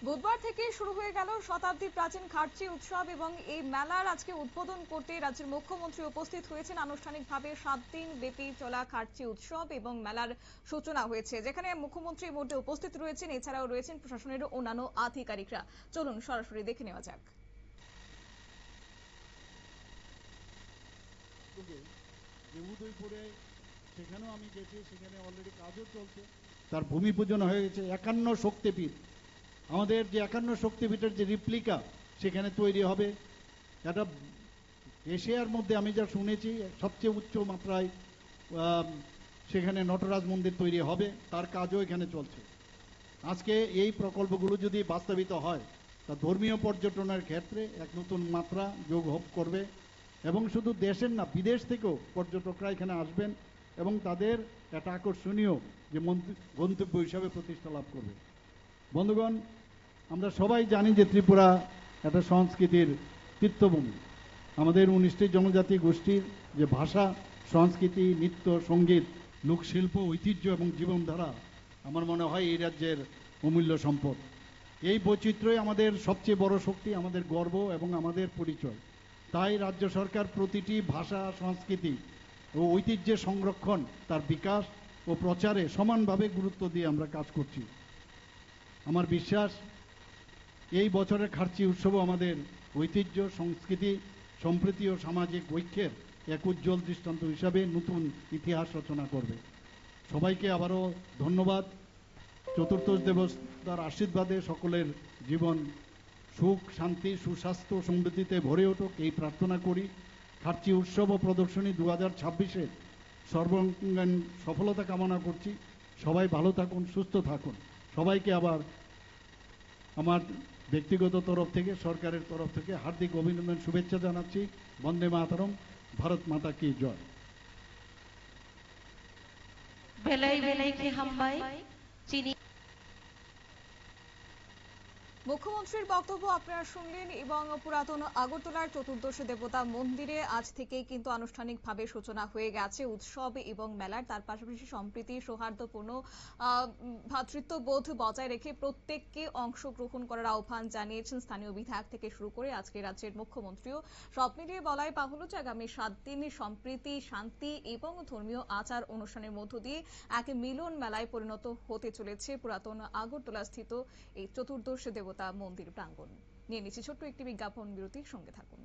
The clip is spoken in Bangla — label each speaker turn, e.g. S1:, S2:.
S1: বুধবার থেকে শুরু হয়ে গেল শতাব্দী প্রাচীন খার্চি উৎসব এবং এই মেলার আজকে উদ্বোধন করতে রাজ্যের মুখ্যমন্ত্রী উপস্থিত হয়েছেন। আনুষ্ঠানিকভাবে 7 দিন ব্যাপী চলা খার্চি উৎসব এবং মেলার সূচনা হয়েছে, যেখানে মুখ্যমন্ত্রীর মধ্যে উপস্থিত রয়েছেন, এছাড়াও রয়েছেন প্রশাসনের অন্যান্য আধিকারিকরা। চলুন সরাসরি দেখে নেওয়া যাক।
S2: সেখানেও আমি গেছি, সেখানে অলরেডি কাজও চলছে। তার ভূমি পূজন হয়ে গেছে। 51 শক্তিপীঠ, আমাদের যে 51 শক্তিপীঠের যে রিপ্লিকা সেখানে তৈরি হবে। এটা এশিয়ার মধ্যে আমি যা শুনেছি সবচেয়ে উচ্চ মাত্রায় সেখানে নটরাজ মন্দির তৈরি হবে, তার কাজও এখানে চলছে। আজকে এই প্রকল্পগুলো যদি বাস্তবিত হয় তা ধর্মীয় পর্যটনের ক্ষেত্রে এক নতুন মাত্রা যোগ করবে এবং শুধু দেশের না, বিদেশ থেকেও পর্যটকরা এখানে আসবেন এবং তাদের একটা আকর্ষণীয় যে গন্তব্য হিসাবে প্রতিষ্ঠা লাভ করবে। বন্ধুগণ, আমরা সবাই জানি যে ত্রিপুরা একটা সংস্কৃতির তীর্থভূমি। আমাদের 19টি জনজাতি গোষ্ঠীর যে ভাষা, সংস্কৃতি, নৃত্য, সঙ্গীত, লোকশিল্প, ঐতিহ্য এবং জীবনধারা আমার মনে হয় এই রাজ্যের অমূল্য সম্পদ। এই বৈচিত্র্যই আমাদের সবচেয়ে বড় শক্তি, আমাদের গর্ব এবং আমাদের পরিচয়। তাই রাজ্য সরকার প্রতিটি ভাষা, সংস্কৃতি ও ঐতিহ্যের সংরক্ষণ, তার বিকাশ ও প্রচারে সমানভাবে গুরুত্ব দিয়ে আমরা কাজ করছি। আমার বিশ্বাস এই বছরের খার্চি উৎসব আমাদের ঐতিহ্য, সংস্কৃতি, সম্প্রীতি ও সামাজিক ঐক্যের এক উজ্জ্বল দৃষ্টান্ত হিসাবে নতুন ইতিহাস রচনা করবে। সবাইকে আবারও ধন্যবাদ। চতুর্দশ দেবতার আশীর্বাদে সকলের জীবন সুখ, শান্তি, সুস্বাস্থ্য, সমৃদ্ধিতে ভরে উঠুক এই প্রার্থনা করি। খার্চি উৎসব ও প্রদর্শনী 2026-এর সর্বাঙ্গীন সফলতা কামনা করছি। সবাই ভালো থাকুন, সুস্থ থাকুন। সবাইকে আবার আমার ব্যক্তিগত তরফ থেকে, সরকারের তরফ থেকে হার্দিক অভিনন্দন, শুভেচ্ছা জানাচ্ছি। বন্দে মাতরম, ভারত মাতা কি জয়।
S3: বেলাই বেলাই কে হাম্বাই চিনি।
S1: মুখ্যমন্ত্রীর বক্তব্য আপনারা শুনলেন এবং পুরাতন আগরতলার চতুর্দশ দেবতা মন্দিরে আজ থেকেই কিন্তু আনুষ্ঠানিকভাবে সূচনা হয়ে গেছে উৎসব এবং মেলার। তার পাশাপাশি সম্প্রীতি, সৌহার্দ্যপূর্ণ ভ্রাতৃত্ববোধ বজায় রেখে প্রত্যেককে অংশগ্রহণ করার আহ্বান জানিয়েছেন স্থানীয় বিধায়ক থেকে শুরু করে আজকে রাজ্যের মুখ্যমন্ত্রীও। সব মিলিয়ে বলাই বাহুল্য যে আগামী 7 দিন সম্প্রীতি, শান্তি এবং ধর্মীয় আচার অনুষ্ঠানের মধ্য দিয়ে এক মিলন মেলায় পরিণত হতে চলেছে পুরাতন আগরতলা স্থিত এই চতুর্দশ দেবতা মন্দির প্রাঙ্গণ। নিয়ে নিচ্ছি ছোট্ট একটি বিজ্ঞাপন বিরতির সঙ্গে থাকুন।